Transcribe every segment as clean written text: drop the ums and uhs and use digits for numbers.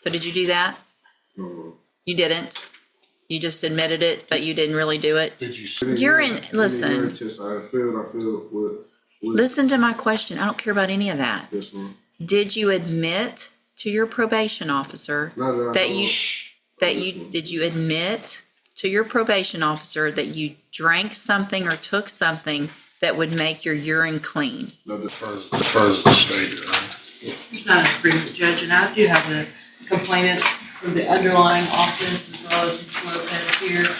So did you do that? No. You didn't? You just admitted it, but you didn't really do it? Did you? You're in, listen. I failed with. Listen to my question. I don't care about any of that. Yes, ma'am. Did you admit to your probation officer did you admit to your probation officer that you drank something or took something that would make your urine clean? No, As far as the state, There's not an agreement, Judge, and I do have the complainant for the underlying offense as well as Ms. Lopez here.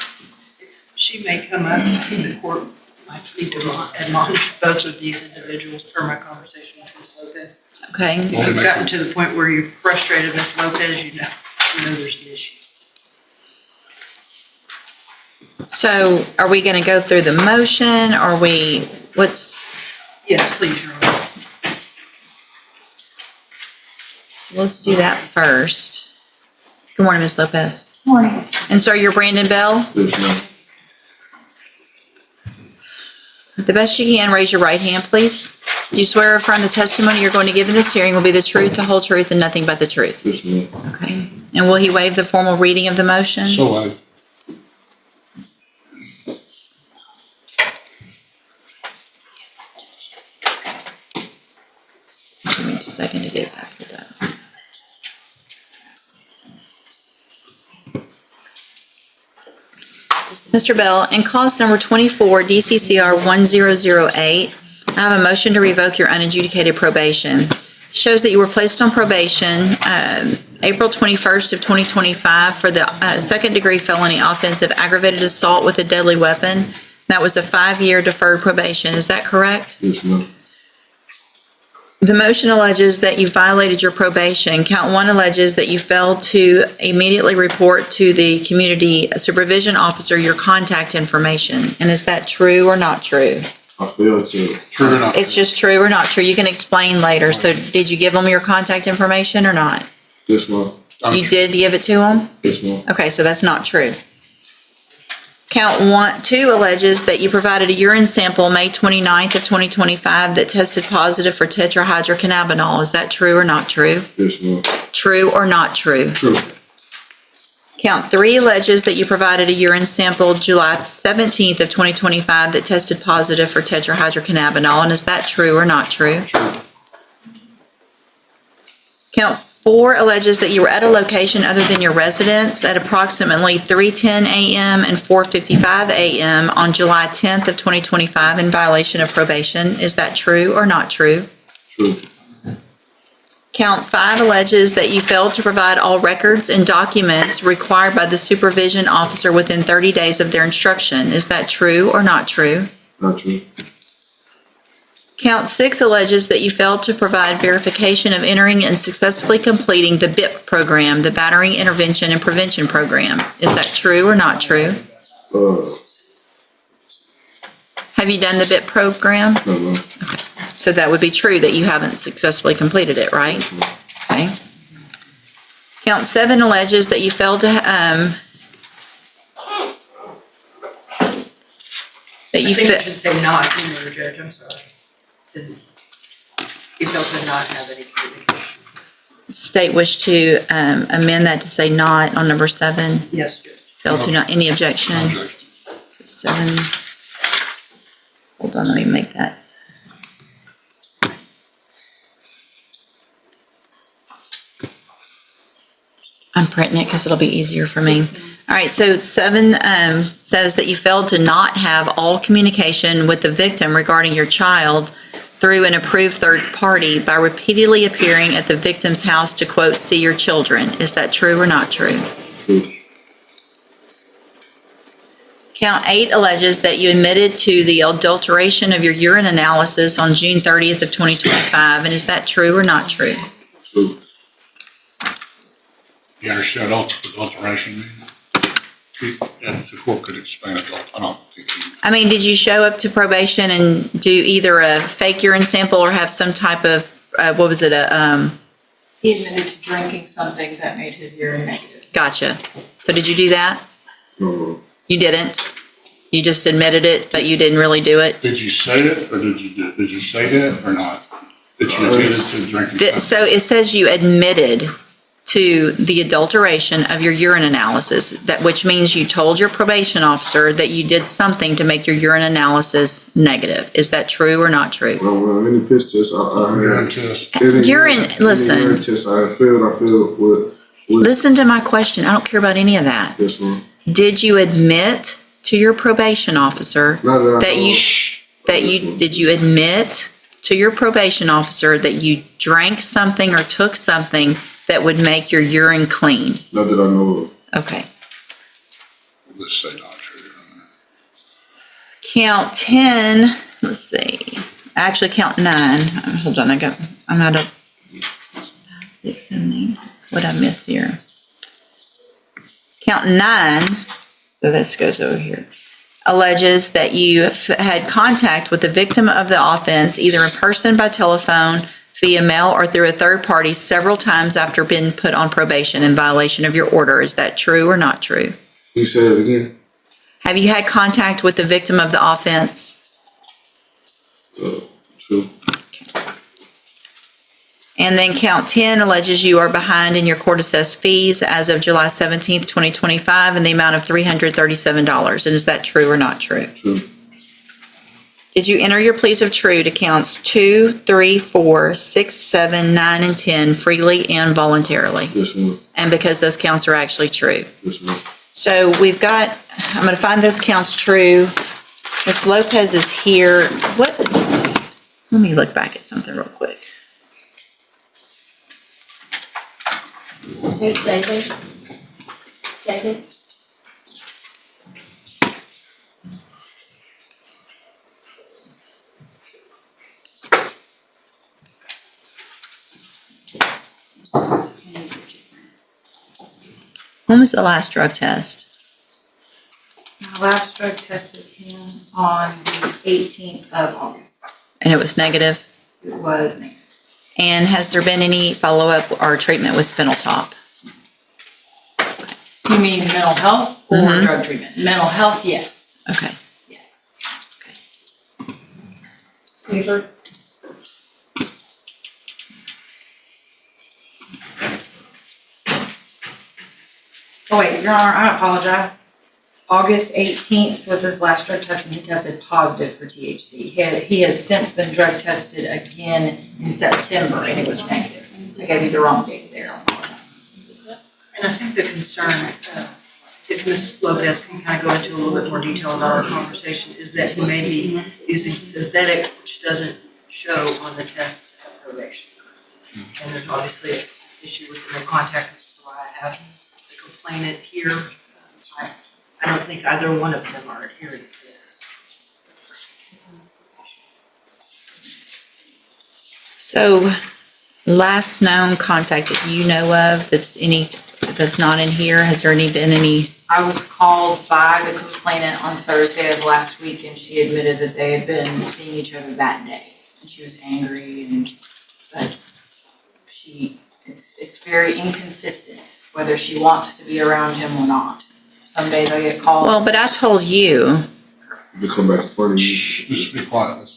She may come up, I think the court might need to admonish both of these individuals per my conversation with Ms. Lopez. Okay. If you've gotten to the point where you're frustrated, Ms. Lopez, you know there's an issue. So are we going to go through the motion? Or Yes, please, Your Honor. So let's do that first. Good morning, Ms. Lopez. Good morning. And sir, you're Brandon Bell? yes, ma'am. The best you can, raise your right hand, please. Do you swear or affirm the testimony you're going to give in this hearing will be the truth, the whole truth, and nothing but the truth? Yes, ma'am. Okay. And will he waive the formal reading of the motion? so Give me just a second to get it back pulled up. Mr. Bell, in cause number 24, DCCR 1008, I have a motion to revoke your unadjudicated probation. Shows that you were placed on probation April 21st of 2025 for the second-degree felony offense of aggravated assault with a deadly weapon. That was a 5-year deferred probation. Is that correct? Yes, ma'am. The motion alleges that you violated your probation. Count 1 alleges that you failed to immediately report to the community supervision officer your contact information. And is that true or not true? I failed to. true or not? It's just true or not true. You can explain later. So did you give them your contact information or not? Yes, ma'am. You did give it to them? Yes, ma'am. Okay, so that's not true. Count 2 alleges that you provided a urine sample May 29th of 2025 that tested positive for tetrahydrocannabinol. Is that true or not true? Yes, ma'am. True or not true? True. Count 3 alleges that you provided a urine sample July 17th of 2025 that tested positive for tetrahydrocannabinol. And is that true or not true? True. Count 4 alleges that you were at a location other than your residence at approximately 3:10 a.m. and 4:55 a.m. on July 10th of 2025 in violation of probation. Is that true or not true? True. Count 5 alleges that you failed to provide all records and documents required by the supervision officer within 30 days of their instruction. Is that true or not true? Not true. Count 6 alleges that you failed to provide verification of entering and successfully completing the BIP program, the Battering Intervention and Prevention Program. Is that true or not true? Have you done the BIP program? No, ma'am. Okay. So that would be true that you haven't successfully completed it, right? Yes, ma'am. Okay. Count 7 alleges that you failed to, I think it should say not in there, Judge, I'm sorry. You failed to not have any communication. state wish to amend that to say not on number 7. Yes, Judge. Failed to not, any objection? Objection. So 7. Hold on, let me make that. I'm printing it because it'll be easier for me. All right, so 7 says that you failed to not have all communication with the victim regarding your child through an approved third party by repeatedly appearing at the victim's house to, quote, see your children. Is that true or not true? True. Count 8 alleges that you admitted to the adulteration of your urine analysis on June 30th of 2025. And is that true or not true? True. You understand adulteration means? If the court could explain adult, I don't think he. I mean, did you show up to probation and do either a fake urine sample or have some type of, what was it, He admitted to drinking something that made his urine negative. gotcha. So did you do that? No, ma'am. You didn't? You just admitted it, but you didn't really do it? Did you say it, or did you say that or not? That you admitted to drinking something? So it says you admitted to the adulteration of your urine analysis, which means you told your probation officer that you did something to make your urine analysis negative. Is that true or not true? Well, any piss test Urine I test. had. Any Urine, listen. urine test I failed with. Listen to my question. I don't care about any of that. Yes, ma'am. Did you admit to your probation officer Not that I that know you did you admit to your probation officer that you drank something or took something that would make your urine clean? Not that I know of. Okay. Let's say not true. Count 10, let's see. Actually, count 9. Hold on, I'm out of 6, 7, 8. What I missed here? Count 9, so this goes over here, alleges that you had contact with the victim of the offense, either in person, by telephone, via mail, or through a third party several times after being put on probation in violation of your order. Is that true or not true? You said it again? Have you had contact with the victim of the offense? True. And then count 10 alleges you are behind in your court-assessed fees as of July 17th, 2025, in the amount of $337. And is that true or not true? True. Did you enter your pleas of true to counts 2, 3, 4, 6, 7, 9, and 10 freely and voluntarily? Yes, ma'am. And because those counts are actually true. Yes, ma'am. So we've got, I'm going to find those counts true. Ms. Lopez is here. Let me look back at something real quick. Second. When was the last drug test? My last drug tested him on the 18th of August. And it was negative? It was negative. And has there been any follow-up or treatment with spinal top? You mean mental health or Mhm. drug treatment? Mental health, yes. Okay. Yes. Paper? Oh wait, Your Honor, I apologize. August 18th was his last drug test and he tested positive for THC. He has since been drug tested again in September and it was negative. I gave you the wrong date there. I apologize. And I think the concern, if Ms. Lopez can kind of go into a little bit more detail about our conversation, is that he may be using synthetic, which doesn't show on the tests at probation. And there's obviously an issue with the no contact, which is why I have the complainant here. I don't think either one of them are adhering to this. So last known contact that you know of that's not in here, has there been any? I was called by the complainant on Thursday of last week and she admitted that they had been seeing each other that day. And she was angry but it's very inconsistent whether she wants to be around him or not. Some days I get calls. Well, but I told you To come back in front of you. Shh, just be quiet.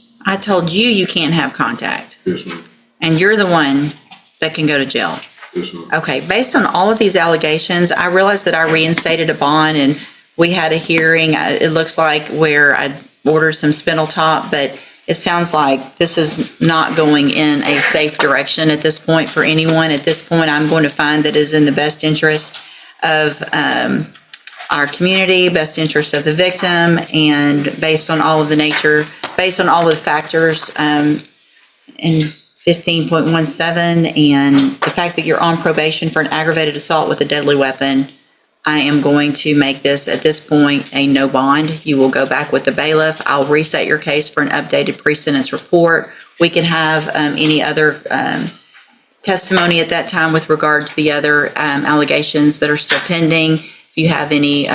you can't have contact. Yes, ma'am. And you're the one that can go to jail. Yes, ma'am. Okay, based on all of these allegations, I realized that I reinstated a bond and we had a hearing, it looks like, where I ordered some spinal top, but it sounds like this is not going in a safe direction at this point for anyone. At this point, I'm going to find that it is in the best interest of our community, best interest of the victim, and based on all of the factors in 15.17 and the fact that you're on probation for an aggravated assault with a deadly weapon, I am going to make this, at this point, a no bond. You will go back with the bailiff. I'll reset your case for an updated pre-sentence report. We can have any other testimony at that time with regard to the other allegations that are still pending. If you have any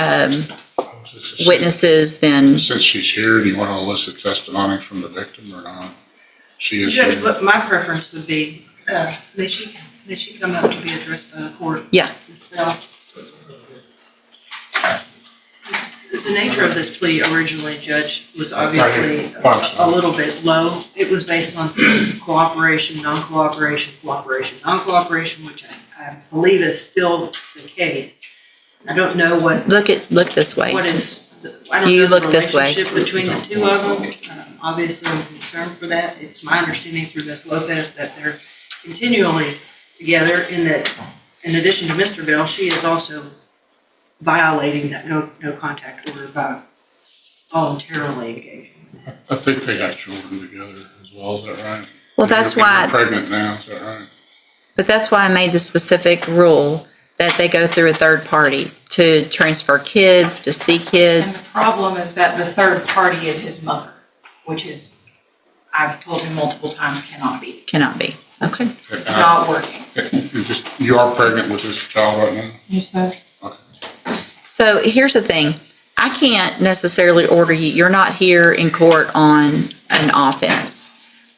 witnesses, then Since she's here, do you want to elicit testimony from the victim or not? She is Judge, here. but my preference would be, may she come up to be addressed by the court? Yeah. Ms. Bell? The nature of this plea originally, Judge, was obviously a little bit low. It was based on some cooperation, non-cooperation, cooperation, non-cooperation, which I I believe is still the case. I don't know what Look this way. is, I don't You know the look this way. relationship between the two of them. Obviously, I'm concerned for that. It's my understanding through Ms. Lopez that they're continually together, in that, in addition to Mr. Bell, she is also violating that no contact order by voluntarily engaging. I think they have children together as well, is that right? Well, that's You're why, pregnant now, is that right? but that's why I made the specific rule that they go through a third party to transfer kids, to see And kids. the problem is that the third party is his mother, which is, I've told him multiple times, cannot be. Cannot be. Okay. It's not working. You are pregnant with this child right now? Yes, sir. So here's the thing. I can't necessarily order you. You're not here in court on an offense.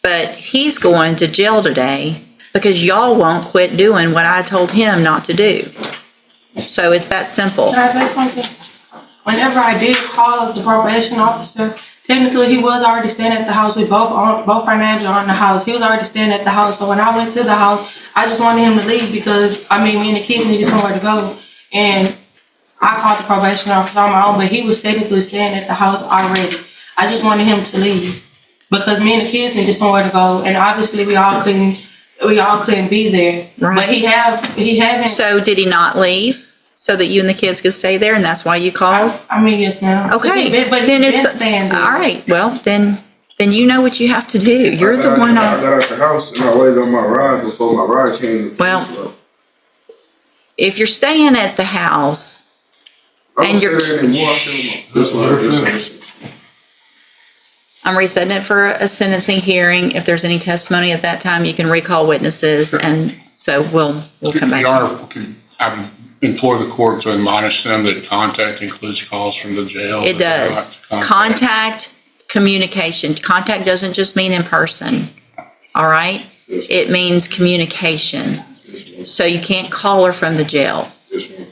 But he's going to jail today because y'all won't quit doing what I told him not to do. So it's that simple. Can I say something? Whenever I did call the probation officer, technically he was already staying at the house. We both our managers are in the house. He was already staying at the house. So when I went to the house, I just wanted him to leave because, me and the kids needed somewhere to go. And I called the probation officer on my own, but he was technically staying at the house already. I just wanted him to leave because me and the kids needed somewhere to go. And obviously we all couldn't be there. Right. But he haven't. So did he not leave so that you and the kids could stay there and that's why you called? Yes, ma'am. Okay. But Then he's it's been staying there. all right. Well, then you know what you have to do. You're the one I on. got out the house and I waited on my ride before my ride came. Well, if you're staying at the house, and you're- This one. I'm resetting it for a sentencing hearing. If there's any testimony at that time, you can recall witnesses, and so we'll come back. I would implore the court to admonish them that contact includes calls from the jail. It does. Contact, communication. Contact doesn't just mean in person, all right? It means communication. So you can't call her from the jail.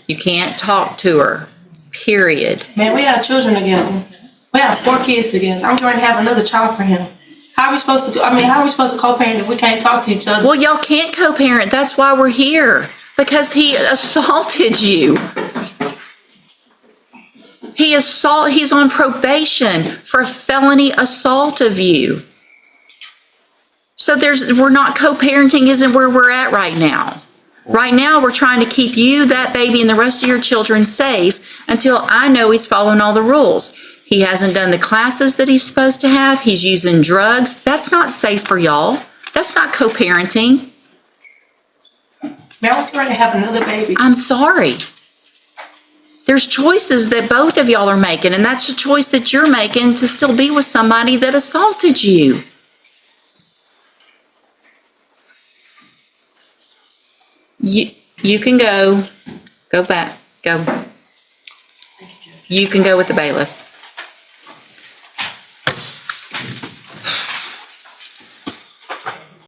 You can't talk to her, period. Man, we have children together. We have 4 kids together. I'm going to have another child for him. How are we supposed to? How are we supposed to co-parent if we can't talk to each other? Well, y'all can't co-parent. That's why we're here. Because he assaulted you. He's on probation for felony assault of you. So we're not co-parenting isn't where we're at right now. Right now, we're trying to keep you, that baby, and the rest of your children safe until I know he's following all the rules. He hasn't done the classes that he's supposed to have. He's using drugs. That's not safe for y'all. That's not co-parenting. Man, we're ready to have another baby. I'm sorry. There's choices that both of y'all are making, and that's the choice that you're making to still be with somebody that assaulted you. You can go back, go. Thank you, Judge. You can go with the bailiff.